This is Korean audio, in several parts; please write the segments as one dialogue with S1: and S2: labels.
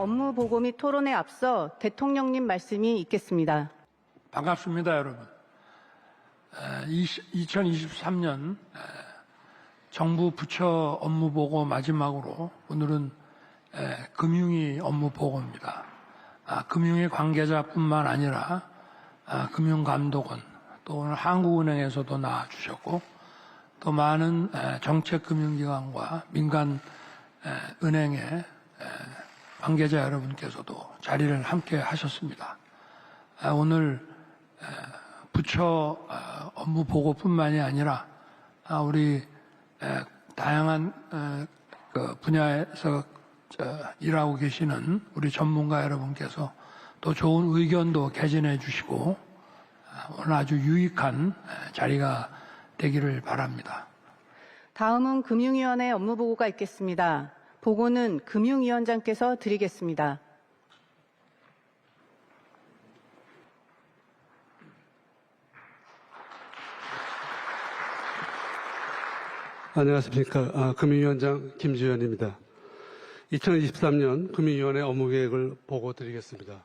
S1: 업무 보고 및 토론에 앞서 대통령님 말씀이 있겠습니다.
S2: 반갑습니다, 여러분. 2023년 정부 부처 업무 보고 마지막으로 오늘은 금융위 업무 보고입니다. 금융위 관계자뿐만 아니라 금융감독원 또 오늘 한국은행에서도 나와주셨고 또 많은 정책금융기관과 민간 은행의 관계자 여러분께서도 자리를 함께 하셨습니다. 오늘 부처 업무 보고뿐만이 아니라 우리 다양한 분야에서 일하고 계시는 우리 전문가 여러분께서 또 좋은 의견도 개진해 주시고 오늘 아주 유익한 자리가 되기를 바랍니다.
S1: 다음은 금융위원회 업무 보고가 있겠습니다. 보고는 금융위원장께서 드리겠습니다.
S3: 안녕하십니까. 금융위원장 김주현입니다. 2023년 금융위원회 업무계획을 보고 드리겠습니다.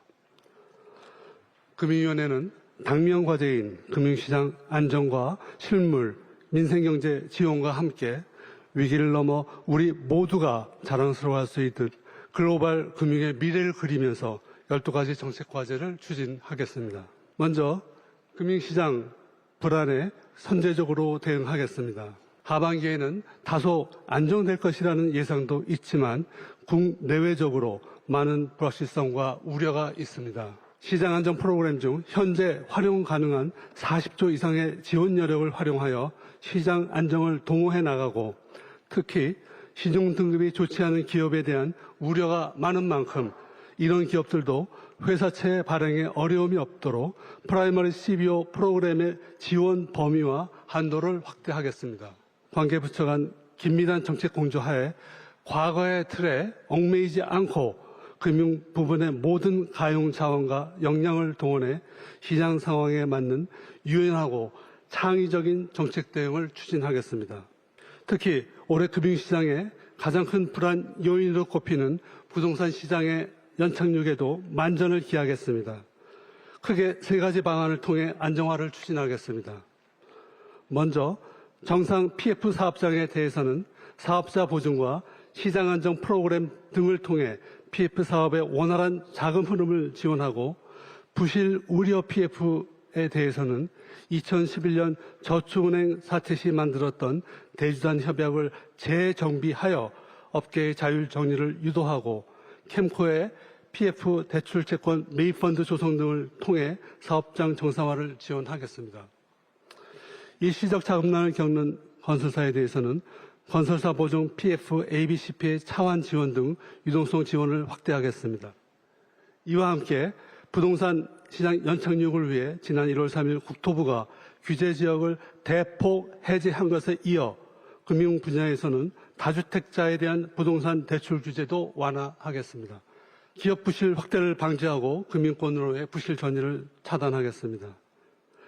S3: 금융위원회는 당면 과제인 금융시장 안정과 실물, 민생경제 지원과 함께 위기를 넘어 우리 모두가 자랑스러워할 수 있듯 글로벌 금융의 미래를 그리면서 12가지 정책 과제를 추진하겠습니다. 먼저 금융시장 불안에 선제적으로 대응하겠습니다. 하반기에는 다소 안정될 것이라는 예상도 있지만 국내외적으로 많은 불확실성과 우려가 있습니다. 시장 안정 프로그램 중 현재 활용 가능한 40조 이상의 지원 여력을 활용하여 시장 안정을 도모해 나가고 특히 신용 등급이 좋지 않은 기업에 대한 우려가 많은 만큼 이런 기업들도 회사채 발행에 어려움이 없도록 프라이머리 CBO 프로그램의 지원 범위와 한도를 확대하겠습니다. 관계부처 간 긴밀한 정책 공조하에 과거의 틀에 얽매이지 않고 금융 부분의 모든 가용 자원과 역량을 동원해 시장 상황에 맞는 유연하고 창의적인 정책 대응을 추진하겠습니다. 특히 올해 금융시장의 가장 큰 불안 요인으로 꼽히는 부동산 시장의 연착륙에도 만전을 기하겠습니다. 크게 3가지 방안을 통해 안정화를 추진하겠습니다. 먼저 정상 PF 사업장에 대해서는 사업자 보증과 시장 안정 프로그램 등을 통해 PF 사업의 원활한 자금 흐름을 지원하고 부실 우려 PF에 대해서는 2011년 저축은행 사태 시 만들었던 대주단 협약을 재정비하여 업계의 자율 정리를 유도하고 캠코의 PF 대출 채권 매입펀드 조성 등을 통해 사업장 정상화를 지원하겠습니다. 일시적 자금난을 겪는 건설사에 대해서는 건설사 보증 PF, ABCP의 차환 지원 등 유동성 지원을 확대하겠습니다. 이와 함께 부동산 시장 연착륙을 위해 지난 1월 3일 국토부가 규제 지역을 대폭 해제한 것에 이어 금융 분야에서는 다주택자에 대한 부동산 대출 규제도 완화하겠습니다. 기업 부실 확대를 방지하고 금융권으로의 부실 전이를 차단하겠습니다.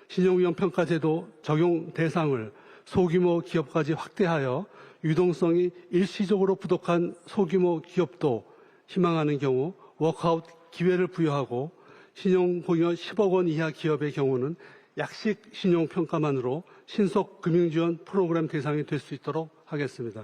S3: 신용위험평가제도 적용 대상을 소규모 기업까지 확대하여 유동성이 일시적으로 부족한 소규모 기업도 희망하는 경우 워크아웃 기회를 부여하고 신용공여 10억 원 이하 기업의 경우는 약식 신용평가만으로 신속 금융지원 프로그램 대상이 될 수 있도록 하겠습니다.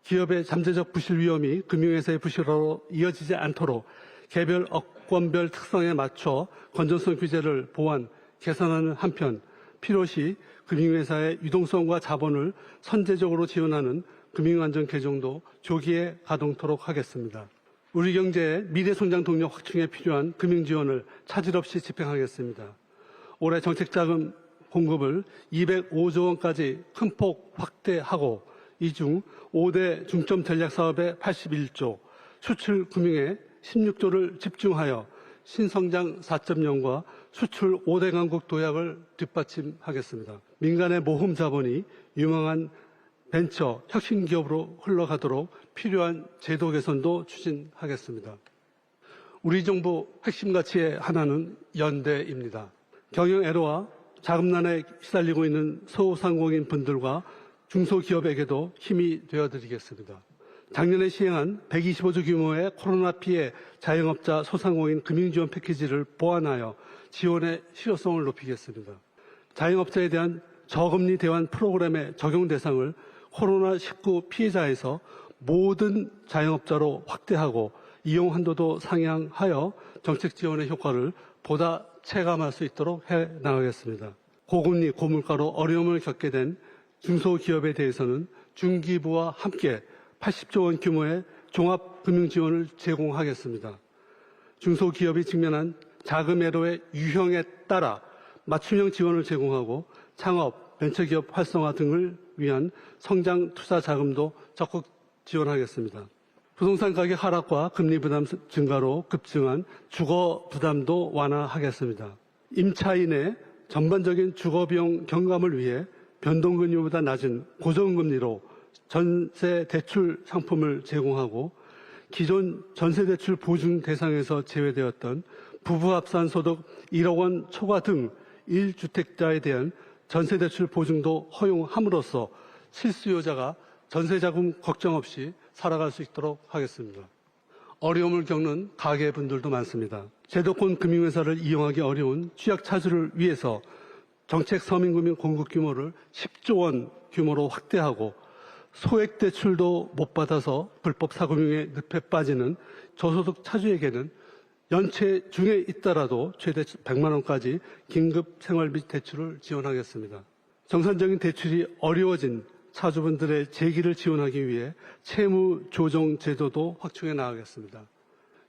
S3: 기업의 잠재적 부실 위험이 금융회사의 부실화로 이어지지 않도록 개별 업권별 특성에 맞춰 건전성 규제를 보완, 개선하는 한편 필요시 금융회사의 유동성과 자본을 선제적으로 지원하는 금융안정 개정도 조기에 가동토록 하겠습니다. 우리 경제의 미래성장 동력 확충에 필요한 금융지원을 차질 없이 집행하겠습니다. 올해 정책자금 공급을 205조 원까지 큰 폭 확대하고 이 중 5대 중점 전략 사업에 81조, 수출 금융에 16조를 집중하여 신성장 4.0과 수출 5대 강국 도약을 뒷받침하겠습니다. 민간의 모험 자본이 유망한 벤처 혁신 기업으로 흘러가도록 필요한 제도 개선도 추진하겠습니다. 우리 정부 핵심 가치의 하나는 연대입니다. 경영 애로와 자금난에 시달리고 있는 소상공인 분들과 중소기업에게도 힘이 되어드리겠습니다. 작년에 시행한 125조 규모의 코로나 피해 자영업자 소상공인 금융지원 패키지를 보완하여 지원의 실효성을 높이겠습니다. 자영업자에 대한 저금리 대환 프로그램의 적용 대상을 코로나19 피해자에서 모든 자영업자로 확대하고 이용 한도도 상향하여 정책 지원의 효과를 보다 체감할 수 있도록 해 나가겠습니다. 고금리, 고물가로 어려움을 겪게 된 중소기업에 대해서는 중기부와 함께 80조 원 규모의 종합금융지원을 제공하겠습니다. 중소기업이 직면한 자금애로의 유형에 따라 맞춤형 지원을 제공하고 창업, 벤처기업 활성화 등을 위한 성장 투자 자금도 적극 지원하겠습니다. 부동산 가격 하락과 금리 부담 증가로 급증한 주거 부담도 완화하겠습니다. 임차인의 전반적인 주거 비용 경감을 위해 변동금리보다 낮은 고정금리로 전세 대출 상품을 제공하고 기존 전세 대출 보증 대상에서 제외되었던 부부 합산 소득 1억 원 초과 등 1주택자에 대한 전세 대출 보증도 허용함으로써 실수요자가 전세자금 걱정 없이 살아갈 수 있도록 하겠습니다. 어려움을 겪는 가계분들도 많습니다. 제도권 금융회사를 이용하기 어려운 취약차주를 위해서 정책 서민금융 공급 규모를 10조 원 규모로 확대하고 소액 대출도 못 받아서 불법 사금융의 늪에 빠지는 저소득 차주에게는 연체 중에 있더라도 최대 100만 원까지 긴급 생활비 대출을 지원하겠습니다. 정상적인 대출이 어려워진 차주분들의 재기를 지원하기 위해 채무 조정 제도도 확충해 나가겠습니다.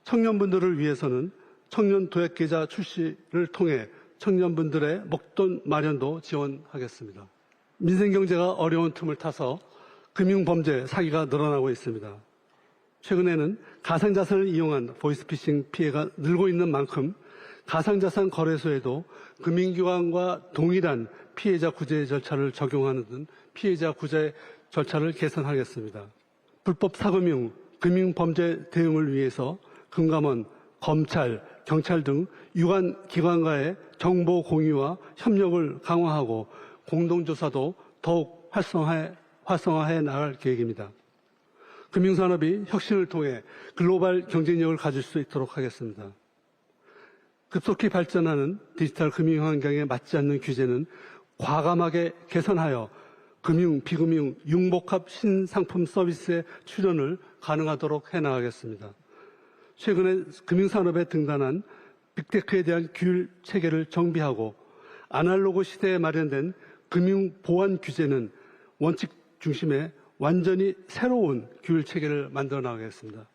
S3: 청년분들을 위해서는 청년 도약계좌 출시를 통해 청년분들의 목돈 마련도 지원하겠습니다. 민생경제가 어려운 틈을 타서 금융범죄 사기가 늘어나고 있습니다. 최근에는 가상자산을 이용한 보이스피싱 피해가 늘고 있는 만큼 가상자산 거래소에도 금융기관과 동일한 피해자 구제 절차를 적용하는 등 피해자 구제 절차를 개선하겠습니다. 불법 사금융, 금융범죄 대응을 위해서 금감원, 검찰, 경찰 등 유관 기관과의 정보 공유와 협력을 강화하고 공동조사도 더욱 활성화해 나갈 계획입니다. 금융산업이 혁신을 통해 글로벌 경쟁력을 가질 수 있도록 하겠습니다. 급속히 발전하는 디지털 금융 환경에 맞지 않는 규제는 과감하게 개선하여 금융, 비금융, 융복합 신상품 서비스의 출현을 가능하도록 해나가겠습니다. 최근에 금융산업에 등단한 빅테크에 대한 규율 체계를 정비하고 아날로그 시대에 마련된 금융 보안 규제는 원칙 중심의 완전히 새로운 규율 체계를 만들어 나가겠습니다.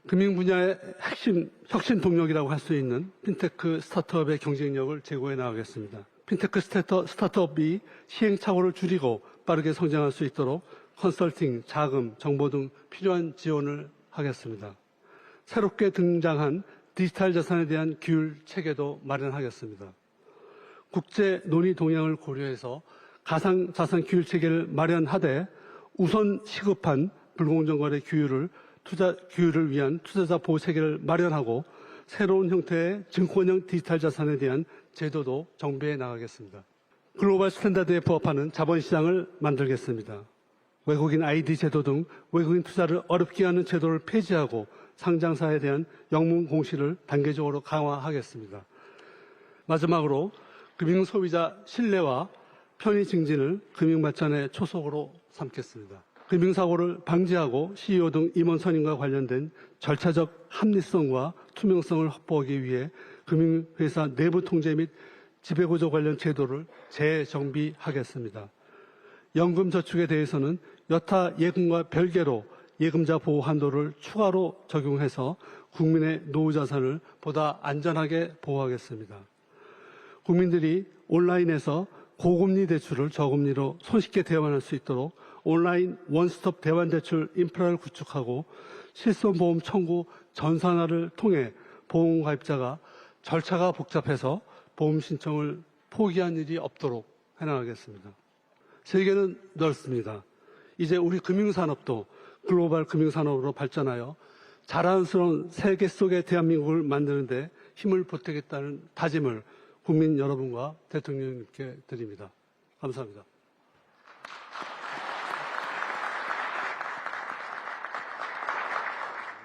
S3: 금융 분야의 핵심 혁신 동력이라고 할 수 있는 핀테크 스타트업의 경쟁력을 제고해 나가겠습니다. 핀테크 스타트업이 시행착오를 줄이고 빠르게 성장할 수 있도록 컨설팅, 자금, 정보 등 필요한 지원을 하겠습니다. 새롭게 등장한 디지털 자산에 대한 규율 체계도 마련하겠습니다. 국제 논의 동향을 고려해서 가상 자산 규율 체계를 마련하되 우선 시급한 불공정 거래 규율을 위한 투자자 보호 체계를 마련하고 새로운 형태의 증권형 디지털 자산에 대한 제도도 정비해 나가겠습니다. 글로벌 스탠다드에 부합하는 자본시장을 만들겠습니다. 외국인 ID 제도 등 외국인 투자를 어렵게 하는 제도를 폐지하고 상장사에 대한 영문 공시를 단계적으로 강화하겠습니다. 마지막으로 금융 소비자 신뢰와 편의 증진을 금융 발전의 초석으로 삼겠습니다. 금융사고를 방지하고 CEO 등 임원 선임과 관련된 절차적 합리성과 투명성을 확보하기 위해 금융회사 내부 통제 및 지배구조 관련 제도를 재정비하겠습니다. 연금저축에 대해서는 여타 예금과 별개로 예금자 보호 한도를 추가로 적용해서 국민의 노후자산을 보다 안전하게 보호하겠습니다. 국민들이 온라인에서 고금리 대출을 저금리로 손쉽게 대환할 수 있도록 온라인 원스톱 대환대출 인프라를 구축하고 실손보험 청구 전산화를 통해 보험가입자가 절차가 복잡해서 보험 신청을 포기한 일이 없도록 해나가겠습니다. 세계는 넓습니다. 이제 우리 금융산업도 글로벌 금융산업으로 발전하여 자랑스러운 세계 속의 대한민국을 만드는 데 힘을 보태겠다는 다짐을 국민 여러분과 대통령님께 드립니다. 감사합니다.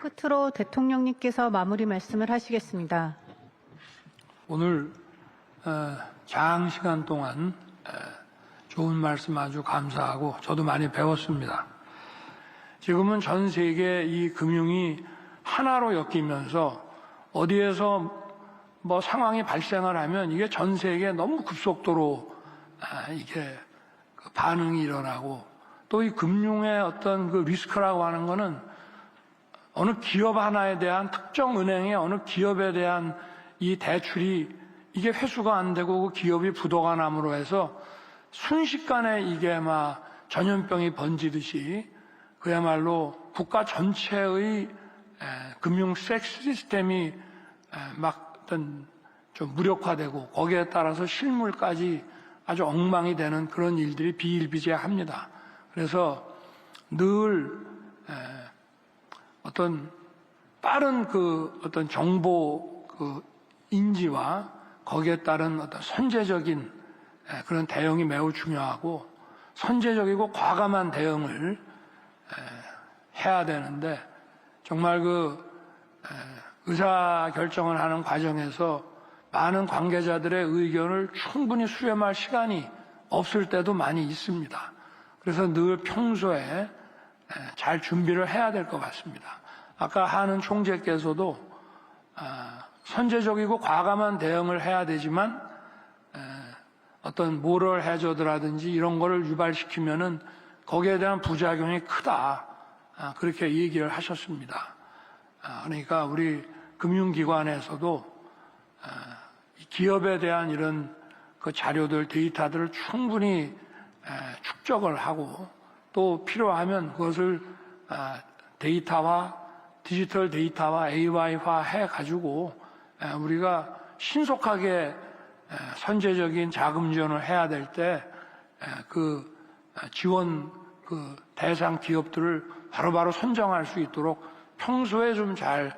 S1: 끝으로 대통령님께서 마무리 말씀을 하시겠습니다.
S2: 오늘 장시간 동안 좋은 말씀 아주 감사하고 저도 많이 배웠습니다. 지금은 전 세계 이 금융이 하나로 엮이면서 어디에서 뭐 상황이 발생을 하면 이게 전 세계에 너무 급속도로 이게 그 반응이 일어나고 또 이 금융의 어떤 그 리스크라고 하는 거는 어느 기업 하나에 대한 특정 은행의 어느 기업에 대한 이 대출이 이게 회수가 안 되고 그 기업이 부도가 남으로 해서 순식간에 이게 막 전염병이 번지듯이 그야말로 국가 전체의 금융 시스템이 막 어떤 좀 무력화되고 거기에 따라서 실물까지 아주 엉망이 되는 그런 일들이 비일비재합니다. 그래서 늘 어떤 빠른 그 어떤 정보 그 인지와 거기에 따른 어떤 선제적인 그런 대응이 매우 중요하고 선제적이고 과감한 대응을 해야 되는데 정말 그 의사 결정을 하는 과정에서 많은 관계자들의 의견을 충분히 수렴할 시간이 없을 때도 많이 있습니다. 그래서 늘 평소에 잘 준비를 해야 될 것 같습니다. 아까 하는 총재께서도 선제적이고 과감한 대응을 해야 되지만 어떤 모럴 해저드라든지 이런 거를 유발시키면은 거기에 대한 부작용이 크다. 그렇게 얘기를 하셨습니다. 그러니까 우리 금융기관에서도 기업에 대한 이런 그 자료들, 데이터들을 충분히 축적을 하고 또 필요하면 그것을 데이터화, 디지털 데이터화, AI화 해가지고 우리가 신속하게 선제적인 자금 지원을 해야 될 때 그 지원 그 대상 기업들을 바로바로 선정할 수 있도록 평소에 좀 잘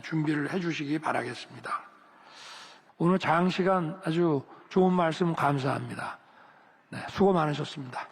S2: 준비를 해 주시기 바라겠습니다. 오늘 장시간 아주 좋은 말씀 감사합니다. 네, 수고 많으셨습니다.